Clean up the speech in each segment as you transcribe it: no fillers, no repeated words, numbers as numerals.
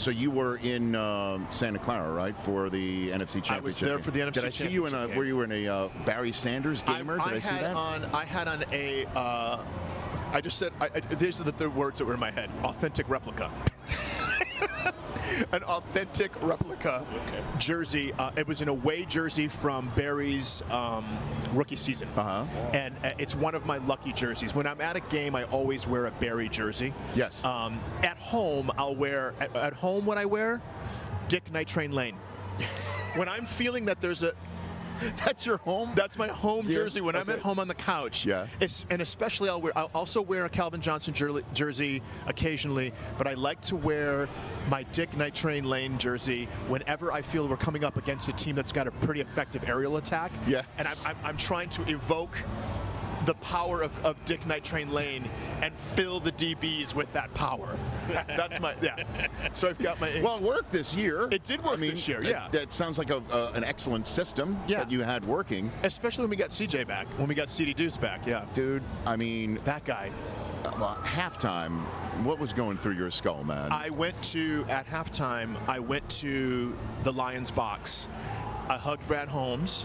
So you were in Santa Clara, right, for the NFC Championship? I was there for the NFC Championship. Did I see you in a? Were you in a Barry Sanders gamer? Did I see that? I had on a. I just said. These are the words that were in my head. Authentic replica. An authentic replica jersey. It was an away jersey from Barry's rookie season. And it's one of my lucky jerseys. When I'm at a game, I always wear a Barry jersey. Yes. At home, I'll wear, at home what I wear? Dick Night Train Lane. When I'm feeling that there's a, That's your home? That's my home jersey when I'm at home on the couch. Yeah. And especially I'll also wear a Calvin Johnson jersey occasionally, but I like to wear my Dick Night Train Lane jersey whenever I feel we're coming up against a team that's got a pretty effective aerial attack. Yeah. And I'm trying to evoke the power of Dick Night Train Lane and fill the DBs with that power. That's my, So I've got my... Well, it worked this year. It did work this year, yeah. That sounds like an excellent system that you had working. Especially when we got CJ back, when we got CD Deuce back, yeah. Dude, I mean... That guy. Halftime, what was going through your skull, man? At halftime, I went to the Lions box. I hugged Brad Holmes.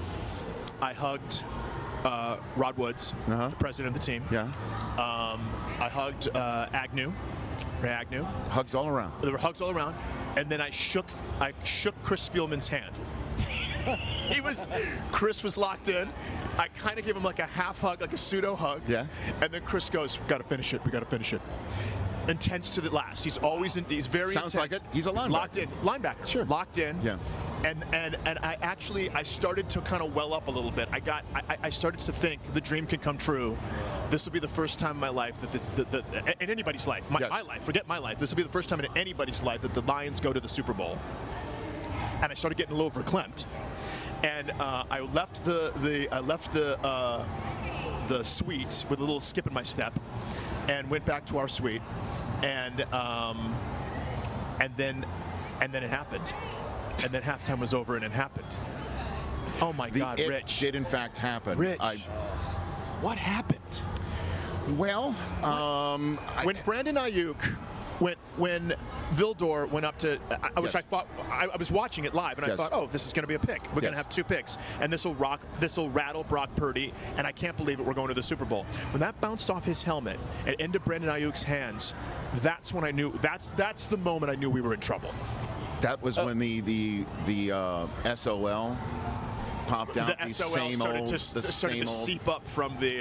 I hugged... Rod Woods, the president of the team. Yeah. I hugged Agnew, Ray Agnew. Hugs all around. There were hugs all around, and then I shook Chris Spielman's hand. Chris was locked in. I kind of gave him like a half hug, like a pseudo hug. Yeah. And then Chris goes, "We got to finish it. We got to finish it." Intense to the last. He's always in. He's very Sounds intense. like it. He's a linebacker. Locked in. Linebacker. Sure. Locked in. Yeah. And I started to kind of well up a little bit. I started to think the dream can come true. This will be the first time in my life that in anybody's life, my life, forget my life. This will be the first time in anybody's life that the Lions go to the Super Bowl. And I started getting a little verklempt. And I left the suite with a little skip in my step, and went back to our suite, and then it happened. And then halftime was over, and it happened. Oh my God, Rich! It did in fact happen. Rich, what happened? Well, when Brandon Ayuk when Vildor went up to, which I thought I was watching it live, and I thought, oh, this is going to be a pick. We're going to have 2 picks, and this will rattle Brock Purdy, and I can't believe it. We're going to the Super Bowl. When that bounced off his helmet and into Brandon Ayuk's hands, that's when I knew. That's the moment I knew we were in trouble. That was when the SOL popped out. The SOL started to seep up from the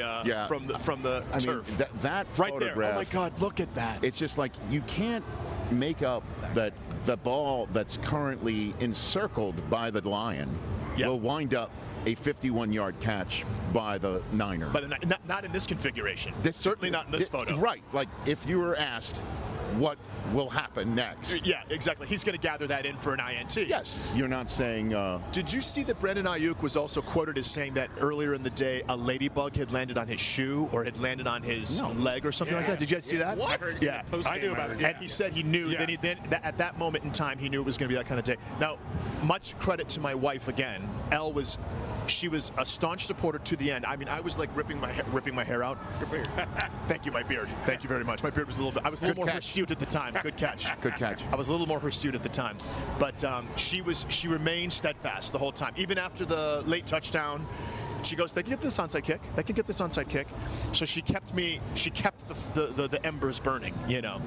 turf. That right photograph, there. Oh my God! Look at that. It's just like you can't make up that the ball that's currently encircled by the Lion will wind up a 51-yard catch by the Niner. But not in this configuration. Certainly not in this photo. Right. Like if you were asked what will happen next. Yeah, exactly. He's going to gather that in for an INT. Yes. You're not saying... Did you see that Brandon Ayuk was also quoted as saying that earlier in the day a ladybug had landed on his shoe or had landed on his leg or something like that? Did you guys see that? What? I knew about it. And he said he knew. Then at that moment in time, he knew it was going to be that kind of day. Now, much credit to my wife again. She was a staunch supporter to the end. I mean, I was like ripping my hair out. Your beard. Thank you, my beard. Thank you very much. My beard was a little bit. I was a little more hirsute at the time. Good catch. Good catch. I was a little more hirsute at the time, but she remained steadfast the whole time, even after the late touchdown. She goes, "They can get this onside kick. They can get this onside kick." So she kept the embers burning. You know.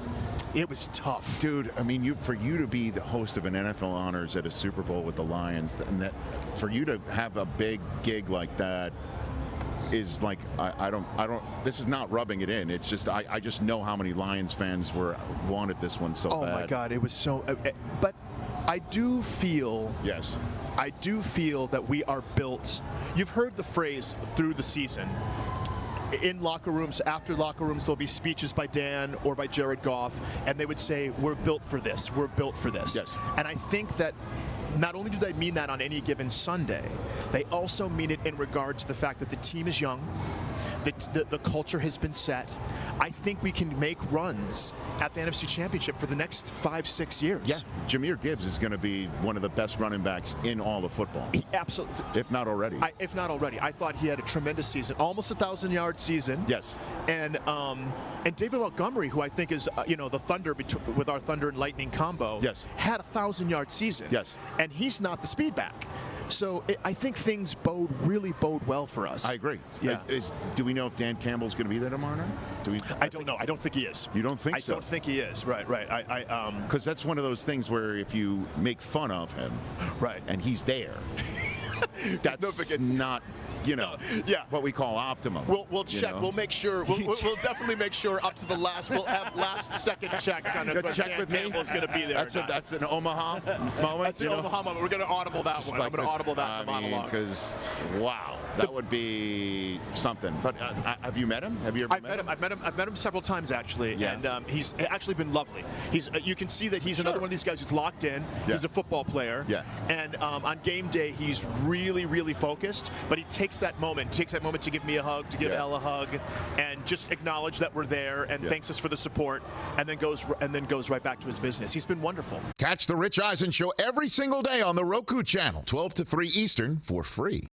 It was tough. Dude, I mean, for you to be the host of an NFL Honors at a Super Bowl with the Lions, and for you to have a big gig like that is like, I don't, this is not rubbing it in. It's just, I just know how many Lions fans wanted this one so bad. Oh my God, it was so, but I do feel. Yes. I do feel that we are built. You've heard the phrase through the season. In locker rooms, after locker rooms, there'll be speeches by Dan or by Jared Goff, and they would say, "We're built for this. We're built for this." Yes. And I think that not only do they mean that on any given Sunday, they also mean it in regard to the fact that the team is young, The culture has been set. I think we can make runs at the NFC Championship for the next 5-6 years. Yeah, Jahmyr Gibbs is going to be one of the best running backs in all of football. Absolutely. If not already. I thought he had a tremendous season, almost 1,000-yard season. Yes. And David Montgomery, who I think is the Thunder with our Thunder and Lightning combo, yes, had a 1,000-yard season. Yes. And he's not the speed back. So I think things really bode well for us. I agree. Yeah. Do we know if Dan Campbell's going to be there tomorrow night? I don't know. I don't think he is. You don't think so? I don't think he is. Right. Because that's one of those things where if you make fun of him, right, and he's there, that's not. What we call optimum. We'll check. We'll make sure. We'll definitely make sure up to the last. We'll have last-second checks on it. Check Dan with me. Campbell's going to be there. That's an Omaha moment. That's an Omaha moment. We're going to audible that Just one. I'm going to audible that in the monologue. Because wow, that would be something. But have you met him? Have you ever met him? I've met him several times actually, yeah. And he's actually been lovely. You can see that he's another one of these guys who's locked in. Yeah. He's a football player. Yeah. And on game day, he's really focused. But he takes that moment to give me a hug, to give Elle a hug, and just acknowledge that we're there and thanks us for the support, and then goes right back to his business. He's been wonderful. Catch the Rich Eisen Show every single day on the Roku channel, 12 to 3 Eastern, for free.